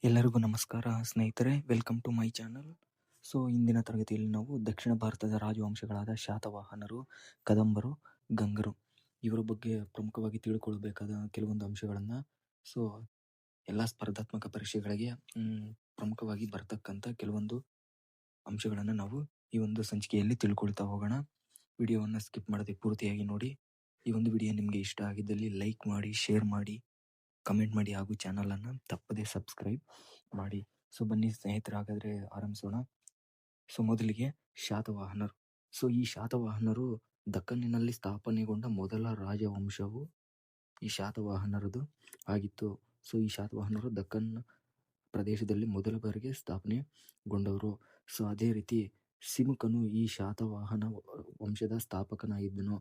ಎಲ್ಲರಿಗೂ ನಮಸ್ಕಾರ ಸ್ನೇಹಿತರೆ, ವೆಲ್ಕಮ್ ಟು ಮೈ ಚಾನಲ್. ಇಂದಿನ ತರಗತಿಯಲ್ಲಿ ನಾವು ದಕ್ಷಿಣ ಭಾರತದ ರಾಜವಂಶಗಳಾದ ಶಾತವಾಹನರು, ಕದಂಬರು, ಗಂಗರು ಇವರ ಬಗ್ಗೆ ಪ್ರಮುಖವಾಗಿ ತಿಳ್ಕೊಳ್ಬೇಕಾದ ಕೆಲವೊಂದು ಅಂಶಗಳನ್ನು ಎಲ್ಲ ಸ್ಪರ್ಧಾತ್ಮಕ ಪರೀಕ್ಷೆಗಳಿಗೆ ಪ್ರಮುಖವಾಗಿ ಬರ್ತಕ್ಕಂಥ ಕೆಲವೊಂದು ಅಂಶಗಳನ್ನು ನಾವು ಈ ಒಂದು ಸಂಚಿಕೆಯಲ್ಲಿ ತಿಳ್ಕೊಳ್ತಾ ಹೋಗೋಣ. ವಿಡಿಯೋವನ್ನು ಸ್ಕಿಪ್ ಮಾಡದೆ ಪೂರ್ತಿಯಾಗಿ ನೋಡಿ. ಈ ಒಂದು ವಿಡಿಯೋ ನಿಮಗೆ ಇಷ್ಟ ಆಗಿದ್ದಲ್ಲಿ ಲೈಕ್ ಮಾಡಿ, ಶೇರ್ ಮಾಡಿ, ಕಮೆಂಟ್ ಮಾಡಿ ಹಾಗೂ ಚಾನಲನ್ನು ತಪ್ಪದೆ ಸಬ್ಸ್ಕ್ರೈಬ್ ಮಾಡಿ. ಬನ್ನಿ ಸ್ನೇಹಿತರೆ, ಹಾಗಾದರೆ ಆರಂಭಿಸೋಣ. ಮೊದಲಿಗೆ ಶಾತವಾಹನರು. ಈ ಶಾತವಾಹನರು ದಕ್ಕನ್ನಿನಲ್ಲಿ ಸ್ಥಾಪನೆಗೊಂಡ ಮೊದಲ ರಾಜವಂಶವು ಈ ಶಾತವಾಹನರದು ಆಗಿತ್ತು. ಈ ಶಾತವಾಹನರು ದಕ್ಕನ್ ಪ್ರದೇಶದಲ್ಲಿ ಮೊದಲ ಬಾರಿಗೆ ಸ್ಥಾಪನೆಗೊಂಡವರು. ಅದೇ ರೀತಿ ಸಿಮುಕನು ಈ ಶಾತವಾಹನ ವಂಶದ ಸ್ಥಾಪಕನಾಗಿದ್ದನು.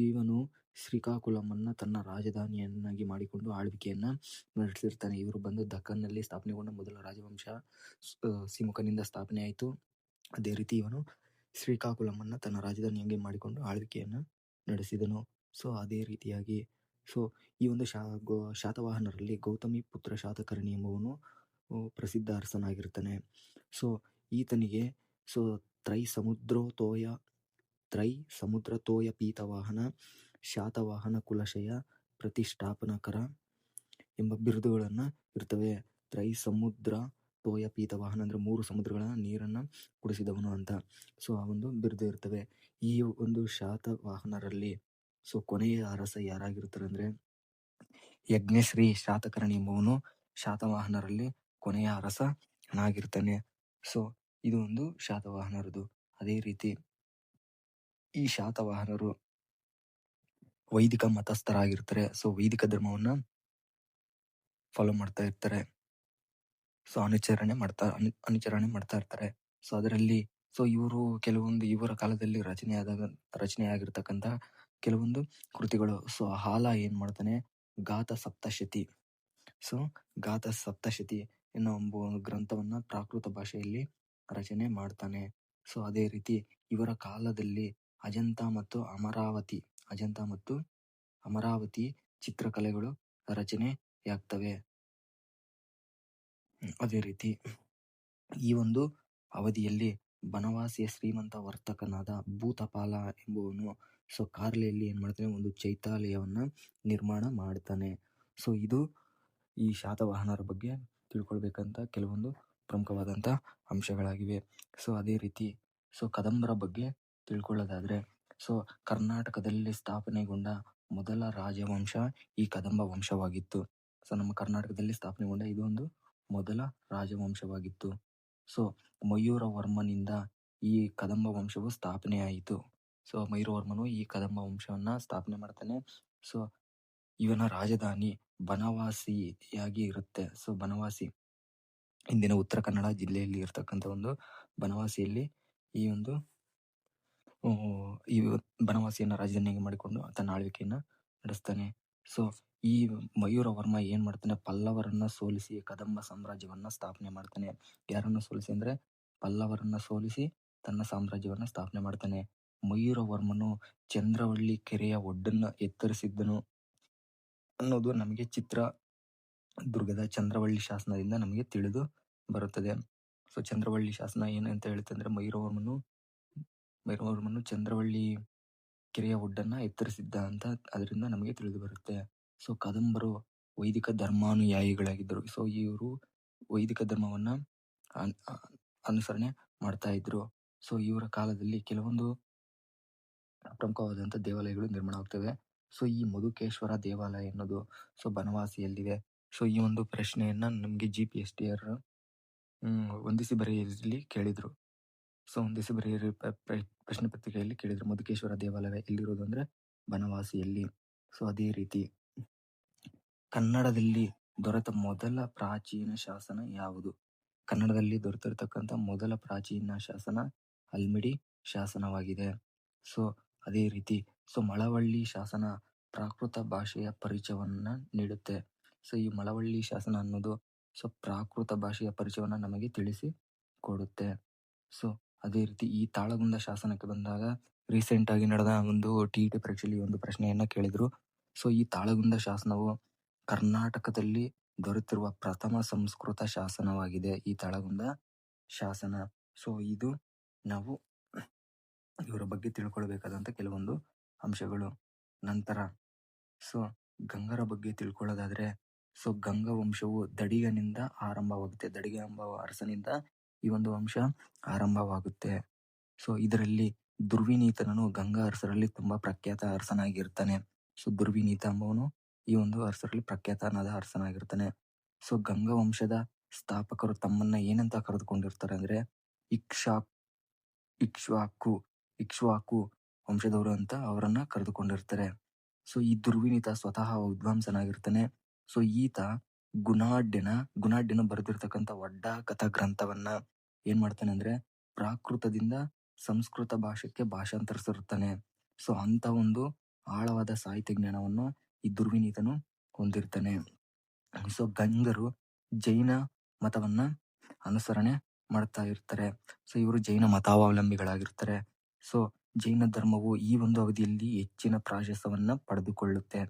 ಇವನು ಶ್ರೀಕಾಕುಳಮನ್ನ ತನ್ನ ರಾಜಧಾನಿಯನ್ನಾಗಿ ಮಾಡಿಕೊಂಡು ಆಳ್ವಿಕೆಯನ್ನು ನಡೆಸಿರ್ತಾನೆ. ಇವರು ಬಂದು ದಕ್ಕನ್ನಲ್ಲಿ ಸ್ಥಾಪನೆಗೊಂಡ ಮೊದಲ ರಾಜವಂಶ ಸಿಮುಕನಿಂದ ಸ್ಥಾಪನೆ ಆಯಿತು. ಅದೇ ರೀತಿ ಇವನು ಶ್ರೀಕಾಕುಳಮನ್ನ ತನ್ನ ರಾಜಧಾನಿಯಾಗಿ ಮಾಡಿಕೊಂಡು ಆಳ್ವಿಕೆಯನ್ನು ನಡೆಸಿದನು. ಅದೇ ರೀತಿಯಾಗಿ ಈ ಒಂದು ಶಾತವಾಹನರಲ್ಲಿ ಗೌತಮಿ ಪುತ್ರ ಶಾತಕರ್ಣಿ ಎಂಬುವನು ಪ್ರಸಿದ್ಧ ಅರಸನಾಗಿರ್ತಾನೆ. ಈತನಿಗೆ ತ್ರೈ ಸಮುದ್ರತೋಯ ಪೀತವಾಹನ, ಶಾತವಾಹನ ಕುಲಶಯ, ಪ್ರತಿಷ್ಠಾಪನಕರ ಎಂಬ ಬಿರುದುಗಳನ್ನು ಇರ್ತವೆ. ತ್ರೈಸಮುದ್ರ ತೋಯ ಪೀತವಾಹನ ಅಂದರೆ 3 ಸಮುದ್ರಗಳ ನೀರನ್ನು ಕುಡಿಸಿದವನು ಅಂತ ಆ ಒಂದು ಬಿರುದು ಇರ್ತವೆ. ಈ ಒಂದು ಶಾತವಾಹನರಲ್ಲಿ ಕೊನೆಯ ಅರಸ ಯಾರಾಗಿರ್ತಾರೆ ಅಂದರೆ ಯಜ್ಞಶ್ರೀ ಶಾತಕರ್ಣಿ ಎಂಬುವನು ಶಾತವಾಹನರಲ್ಲಿ ಕೊನೆಯ ಅರಸನಾಗಿರ್ತಾನೆ. ಇದು ಒಂದು ಶಾತವಾಹನರದು. ಅದೇ ರೀತಿ ಈ ಶಾತವಾಹನರು ವೈದಿಕ ಮತಸ್ಥರಾಗಿರ್ತಾರೆ. ವೈದಿಕ ಧರ್ಮವನ್ನ ಫಾಲೋ ಮಾಡ್ತಾ ಇರ್ತಾರೆ. ಅನುಚರಣೆ ಮಾಡ್ತಾ ಇರ್ತಾರೆ. ಅದರಲ್ಲಿ ಇವರು ಕೆಲವೊಂದು ಇವರ ಕಾಲದಲ್ಲಿ ರಚನೆಯಾಗಿರ್ತಕ್ಕಂಥ ಕೆಲವೊಂದು ಕೃತಿಗಳು. ಹಾಲ ಏನ್ ಮಾಡ್ತಾನೆ, ಗಾತ ಸಪ್ತಶತಿ ಎನ್ನುವ ಒಂದು ಗ್ರಂಥವನ್ನ ಪ್ರಾಕೃತ ಭಾಷೆಯಲ್ಲಿ ರಚನೆ ಮಾಡ್ತಾನೆ. ಅದೇ ರೀತಿ ಇವರ ಕಾಲದಲ್ಲಿ ಅಜಂತ ಮತ್ತು ಅಮರಾವತಿ ಚಿತ್ರಕಲೆಗಳು ರಚನೆಯಾಗ್ತವೆ. ಅದೇ ರೀತಿ ಈ ಒಂದು ಅವಧಿಯಲ್ಲಿ ಬನವಾಸಿಯ ಶ್ರೀಮಂತ ವರ್ತಕನಾದ ಭೂತಪಾಲ ಎಂಬುವನು ಕಾರ್ಲೆಯಲ್ಲಿ ಏನ್ ಮಾಡ್ತಾನೆ, ಒಂದು ಚೈತ್ಯಾಲಯವನ್ನ ನಿರ್ಮಾಣ ಮಾಡ್ತಾನೆ. ಇದು ಈ ಶಾತವಾಹನರ ಬಗ್ಗೆ ತಿಳ್ಕೊಳ್ಬೇಕಂತ ಕೆಲವೊಂದು ಪ್ರಮುಖವಾದಂತ ಅಂಶಗಳಾಗಿವೆ. ಅದೇ ರೀತಿ ಕದಂಬರ ಬಗ್ಗೆ ತಿಳ್ಕೊಳ್ಳೋದಾದ್ರೆ ಕರ್ನಾಟಕದಲ್ಲಿ ಸ್ಥಾಪನೆಗೊಂಡ ಮೊದಲ ರಾಜವಂಶ ಈ ಕದಂಬ ವಂಶವಾಗಿತ್ತು. ನಮ್ಮ ಕರ್ನಾಟಕದಲ್ಲಿ ಸ್ಥಾಪನೆಗೊಂಡ ಇದೊಂದು ಮೊದಲ ರಾಜವಂಶವಾಗಿತ್ತು. ಮಯೂರವರ್ಮನಿಂದ ಈ ಕದಂಬ ವಂಶವು ಸ್ಥಾಪನೆಯಾಯಿತು. ಮಯೂರವರ್ಮನು ಈ ಕದಂಬ ವಂಶವನ್ನ ಸ್ಥಾಪನೆ ಮಾಡ್ತಾನೆ. ಇವನ ರಾಜಧಾನಿ ಬನವಾಸಿಯಾಗಿ ಇರುತ್ತೆ. ಬನವಾಸಿ ಇಂದಿನ ಉತ್ತರ ಕನ್ನಡ ಜಿಲ್ಲೆಯಲ್ಲಿ ಇರ್ತಕ್ಕಂಥ ಒಂದು ಬನವಾಸಿಯಲ್ಲಿ ಈ ಒಂದು ಬನವಾಸಿಯನ್ನ ರಾಜಧಾನಿಯಾಗಿ ಮಾಡಿಕೊಂಡು ತನ್ನ ಆಳ್ವಿಕೆಯನ್ನ ನಡೆಸ್ತಾನೆ. ಈ ಮಯೂರವರ್ಮ ಏನ್ ಮಾಡ್ತಾನೆ, ಪಲ್ಲವರನ್ನ ಸೋಲಿಸಿ ಕದಂಬ ಸಾಮ್ರಾಜ್ಯವನ್ನ ಸ್ಥಾಪನೆ ಮಾಡ್ತಾನೆ. ಯಾರನ್ನ ಸೋಲಿಸಿ ಅಂದ್ರೆ ಪಲ್ಲವರನ್ನ ಸೋಲಿಸಿ ತನ್ನ ಸಾಮ್ರಾಜ್ಯವನ್ನ ಸ್ಥಾಪನೆ ಮಾಡ್ತಾನೆ. ಮಯೂರವರ್ಮನು ಚಂದ್ರವಳ್ಳಿ ಕೆರೆಯ ಒಡ್ಡನ್ನ ಎತ್ತರಿಸಿದ್ದನು ಅನ್ನೋದು ನಮಗೆ ಚಿತ್ರದುರ್ಗದ ಚಂದ್ರವಳ್ಳಿ ಶಾಸನದಿಂದ ನಮಗೆ ತಿಳಿದು ಬರುತ್ತದೆ. ಚಂದ್ರವಳ್ಳಿ ಶಾಸನ ಏನಂತ ಹೇಳುತ್ತೆ ಅಂದ್ರೆ ಮಯೂರವರ್ಮನು ಚಂದ್ರವಳ್ಳಿ ಕೆರೆಯ ಒಡ್ಡನ್ನ ಎತ್ತರಿಸಿದ್ದ ಅಂತ ಅದರಿಂದ ನಮಗೆ ತಿಳಿದು ಬರುತ್ತೆ. ಕದಂಬರು ವೈದಿಕ ಧರ್ಮಾನುಯಾಯಿಗಳಾಗಿದ್ದರು. ಇವರು ವೈದಿಕ ಧರ್ಮವನ್ನ ಅನುಸರಣೆ ಮಾಡ್ತಾ ಇದ್ರು. ಇವರ ಕಾಲದಲ್ಲಿ ಕೆಲವೊಂದು ಪ್ರಮುಖವಾದಂತ ದೇವಾಲಯಗಳು ನಿರ್ಮಾಣ ಆಗ್ತವೆ. ಈ ಮಧುಕೇಶ್ವರ ದೇವಾಲಯ ಅನ್ನೋದು ಬನವಾಸಿಯಲ್ಲಿದೆ. ಈ ಒಂದು ಪ್ರಶ್ನೆಯನ್ನ ನಮ್ಗೆ GPSTR ಹೊಂದಿಸಿ ಬರೆಯಲ್ಲಿ ಕೇಳಿದ್ರು. ಹೊಂದಿಸಿ ಬರೆಯ ಪ್ರಶ್ನೆ ಪತ್ರಿಕೆಯಲ್ಲಿ ಕೇಳಿದ್ರು, ಮಧುಕೇಶ್ವರ ದೇವಾಲಯ ಎಲ್ಲಿರೋದು ಅಂದ್ರೆ ಬನವಾಸಿಯಲ್ಲಿ. ಅದೇ ರೀತಿ ಕನ್ನಡದಲ್ಲಿ ದೊರೆತ ಮೊದಲ ಪ್ರಾಚೀನ ಶಾಸನ ಯಾವುದು? ಕನ್ನಡದಲ್ಲಿ ದೊರೆತಿರ್ತಕ್ಕಂಥ ಮೊದಲ ಪ್ರಾಚೀನ ಶಾಸನ ಹಲ್ಮಿಡಿ ಶಾಸನವಾಗಿದೆ. ಅದೇ ರೀತಿ ಮಳವಳ್ಳಿ ಶಾಸನ ಪ್ರಾಕೃತ ಭಾಷೆಯ ಪರಿಚಯವನ್ನ ನೀಡುತ್ತೆ. ಈ ಮಳವಳ್ಳಿ ಶಾಸನ ಅನ್ನೋದು ಪ್ರಾಕೃತ ಭಾಷೆಯ ಪರಿಚಯವನ್ನ ನಮಗೆ ತಿಳಿಸಿ ಕೊಡುತ್ತೆ. ಅದೇ ರೀತಿ ಈ ತಾಳಗುಂದ ಶಾಸನಕ್ಕೆ ಬಂದಾಗ ರೀಸೆಂಟ್ ಆಗಿ ನಡೆದ ಒಂದು TET ಪರೀಕ್ಷೆಯಲ್ಲಿ ಒಂದು ಪ್ರಶ್ನೆಯನ್ನ ಕೇಳಿದ್ರು. ಈ ತಾಳಗುಂದ ಶಾಸನವು ಕರ್ನಾಟಕದಲ್ಲಿ ದೊರೆತಿರುವ ಪ್ರಥಮ ಸಂಸ್ಕೃತ ಶಾಸನವಾಗಿದೆ ಈ ತಾಳಗುಂದ ಶಾಸನ. ಸೊ ಇದು ನಾವು ಇವರ ಬಗ್ಗೆ ತಿಳ್ಕೊಳ್ಬೇಕಾದಂಥ ಕೆಲವೊಂದು ಅಂಶಗಳು. ನಂತರ ಸೊ ಗಂಗರ ಬಗ್ಗೆ ತಿಳ್ಕೊಳ್ಳೋದಾದ್ರೆ, ಸೊ ಗಂಗ ವಂಶವು ದಡಿಗನಿಂದ ಆರಂಭವಾಗುತ್ತೆ. ದಡಿಗ ಎಂಬ ಅರಸನಿಂದ ಈ ಒಂದು ವಂಶ ಆರಂಭವಾಗುತ್ತೆ. ಸೊ ಇದರಲ್ಲಿ ದುರ್ವಿನೀತನನು ಗಂಗಾ ಅರಸರಲ್ಲಿ ತುಂಬಾ ಪ್ರಖ್ಯಾತ ಅರಸನಾಗಿರ್ತಾನೆ. ಸೊ ದುರ್ವಿನೀತ ಎಂಬವನು ಈ ಒಂದು ಅರಸರಲ್ಲಿ ಪ್ರಖ್ಯಾತನಾದ ಅರಸನಾಗಿರ್ತಾನೆ. ಸೊ ಗಂಗಾ ವಂಶದ ಸ್ಥಾಪಕರು ತಮ್ಮನ್ನ ಏನಂತ ಕರೆದುಕೊಂಡಿರ್ತಾರೆ ಅಂದ್ರೆ ಇಕ್ಷ್ವಾಕು ವಂಶದವರು ಅಂತ ಅವರನ್ನ ಕರೆದುಕೊಂಡಿರ್ತಾರೆ. ಸೊ ಈ ದುರ್ವಿನೀತ ಸ್ವತಃ ವಿದ್ವಾಂಸನಾಗಿರ್ತಾನೆ. ಸೊ ಈತ ಗುಣಾಢ್ಯನ ಬರೆದಿರ್ತಕ್ಕಂಥ ಒಡ್ಡಾ ಕಥಾ ಗ್ರಂಥವನ್ನ ಏನ್ ಮಾಡ್ತಾನೆ ಅಂದ್ರೆ ಪ್ರಾಕೃತದಿಂದ ಸಂಸ್ಕೃತ ಭಾಷೆಗೆ ಭಾಷಾಂತರಿಸಿರ್ತಾನೆ. ಸೊ ಅಂತ ಒಂದು ಆಳವಾದ ಸಾಹಿತ್ಯ ಜ್ಞಾನವನ್ನು ಈ ದುರ್ವಿನೀತನು ಹೊಂದಿರ್ತಾನೆ. ಸೊ ಗಂಗರು ಜೈನ ಮತವನ್ನ ಅನುಸರಣೆ ಮಾಡ್ತಾ ಇರ್ತಾರೆ. ಸೊ ಇವರು ಜೈನ ಮತಾವಲಂಬಿಗಳಾಗಿರ್ತಾರೆ. ಸೊ ಜೈನ ಧರ್ಮವು ಈ ಒಂದು ಅವಧಿಯಲ್ಲಿ ಹೆಚ್ಚಿನ ಪ್ರಾಶಸ್ತ್ಯವನ್ನ ಪಡೆದುಕೊಳ್ಳುತ್ತೆ.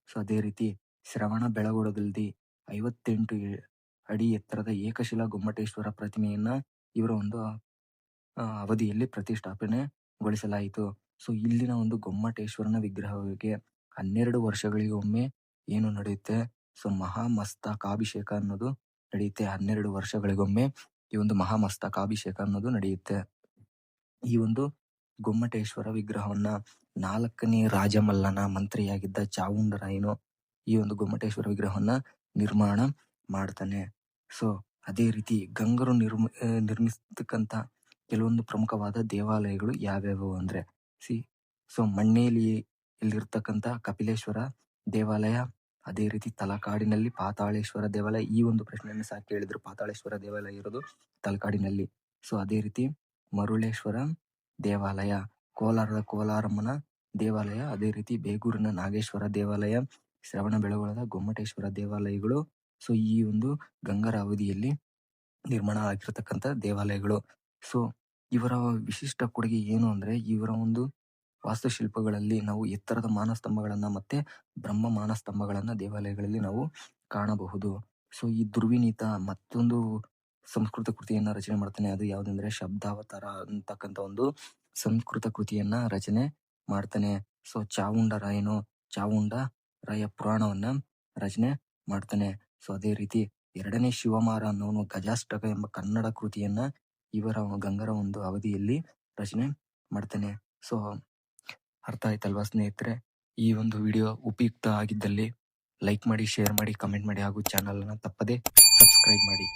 ಸೊ ಅದೇ ರೀತಿ ಶ್ರವಣ ಬೆಳಗೊಳದಲ್ಲಿ 58 ಅಡಿ ಎತ್ತರದ ಏಕಶಿಲಾ ಗೊಮ್ಮಟೇಶ್ವರ ಪ್ರತಿಮೆಯನ್ನ ಇವರ ಒಂದು ಅವಧಿಯಲ್ಲಿ ಪ್ರತಿಷ್ಠಾಪನೆಗೊಳಿಸಲಾಯಿತು. ಸೊ ಇಲ್ಲಿನ ಒಂದು ಗೊಮ್ಮಟೇಶ್ವರನ ವಿಗ್ರಹಕ್ಕೆ 12 ವರ್ಷಗಳಿಗೊಮ್ಮೆ ಏನು ನಡೆಯುತ್ತೆ, ಸೊ ಮಹಾಮಸ್ತಕಾಭಿಷೇಕ ಅನ್ನೋದು ನಡೆಯುತ್ತೆ. 12 ವರ್ಷಗಳಿಗೊಮ್ಮೆ ಈ ಒಂದು ಮಹಾಮಸ್ತಕಾಭಿಷೇಕ ಅನ್ನೋದು ನಡೆಯುತ್ತೆ. ಈ ಒಂದು ಗೊಮ್ಮಟೇಶ್ವರ ವಿಗ್ರಹವನ್ನ 4ನೇ ರಾಜಮಲ್ಲನ ಮಂತ್ರಿಯಾಗಿದ್ದ ಚಾವುಂಡರಾಯನು ಈ ಒಂದು ಗೊಮ್ಮಟೇಶ್ವರ ವಿಗ್ರಹವನ್ನ ನಿರ್ಮಾಣ ಮಾಡ್ತಾನೆ. ಸೊ ಅದೇ ರೀತಿ ಗಂಗರು ನಿರ್ಮಿಸ್ತಕ್ಕಂಥ ಕೆಲವೊಂದು ಪ್ರಮುಖವಾದ ದೇವಾಲಯಗಳು ಯಾವ್ಯಾವು ಅಂದ್ರೆ ಸೊ ಮಣ್ಣೇಲಿಯಲ್ಲಿರ್ತಕ್ಕಂಥ ಕಪಿಲೇಶ್ವರ ದೇವಾಲಯ, ಅದೇ ರೀತಿ ತಲಕಾಡಿನಲ್ಲಿ ಪಾತಾಳೇಶ್ವರ ದೇವಾಲಯ. ಈ ಒಂದು ಪ್ರಶ್ನೆಯನ್ನು ಸಹ ಕೇಳಿದ್ರು, ಪಾತಾಳೇಶ್ವರ ದೇವಾಲಯ ಇರೋದು ತಲಕಾಡಿನಲ್ಲಿ. ಸೊ ಅದೇ ರೀತಿ ಮರುಳೇಶ್ವರ ದೇವಾಲಯ, ಕೋಲಾರದ ಕೋಲಾರಮ್ಮನ ದೇವಾಲಯ, ಅದೇ ರೀತಿ ಬೇಗೂರಿನ ನಾಗೇಶ್ವರ ದೇವಾಲಯ, ಶ್ರವಣ ಬೆಳಗೊಳದ ಗೊಮ್ಮಟೇಶ್ವರ ದೇವಾಲಯಗಳು ಸೊ ಈ ಒಂದು ಗಂಗರ ಅವಧಿಯಲ್ಲಿ ನಿರ್ಮಾಣ ಆಗಿರತಕ್ಕಂಥ ದೇವಾಲಯಗಳು. ಸೊ ಇವರ ವಿಶಿಷ್ಟ ಕೊಡುಗೆ ಏನು ಅಂದ್ರೆ ಇವರ ಒಂದು ವಾಸ್ತುಶಿಲ್ಪಗಳಲ್ಲಿ ನಾವು ಎತ್ತರದ ಮಾನಸ್ತಂಭಗಳನ್ನ ಮತ್ತೆ ಬ್ರಹ್ಮ ಮಾನಸ್ತಂಭಗಳನ್ನ ದೇವಾಲಯಗಳಲ್ಲಿ ನಾವು ಕಾಣಬಹುದು. ಸೊ ಈ ದುರ್ವಿನೀತ ಮತ್ತೊಂದು ಸಂಸ್ಕೃತ ಕೃತಿಯನ್ನ ರಚನೆ ಮಾಡ್ತಾನೆ. ಅದು ಯಾವುದಂದ್ರೆ ಶಬ್ದಾವತಾರ ಅಂತಕ್ಕಂಥ ಒಂದು ಸಂಸ್ಕೃತ ಕೃತಿಯನ್ನ ರಚನೆ ಮಾಡ್ತಾನೆ. ಸೊ ಚಾವುಂಡರಾಯ ಪುರಾಣವನ್ನ ರಚನೆ ಮಾಡ್ತಾನೆ. ಸೊ ಅದೇ ರೀತಿ 2ನೇ ಶಿವಮಾರ ಅನ್ನೋನು ಗಜಾಷ್ಟಕ ಎಂಬ ಕನ್ನಡ ಕೃತಿಯನ್ನ ಇವರ ಗಂಗರ ಒಂದು ಅವಧಿಯಲ್ಲಿ ರಚನೆ ಮಾಡ್ತಾನೆ. ಸೊ ಅರ್ಥ ಆಯ್ತಲ್ವಾ ಸ್ನೇಹಿತರೆ? ಈ ಒಂದು ವಿಡಿಯೋ ಉಪಯುಕ್ತ ಆಗಿದ್ದಲ್ಲಿ ಲೈಕ್ ಮಾಡಿ, ಶೇರ್ ಮಾಡಿ, ಕಮೆಂಟ್ ಮಾಡಿ ಹಾಗೂ ಚಾನಲ್ ಅನ್ನ ತಪ್ಪದೆ ಸಬ್ಸ್ಕ್ರೈಬ್ ಮಾಡಿ.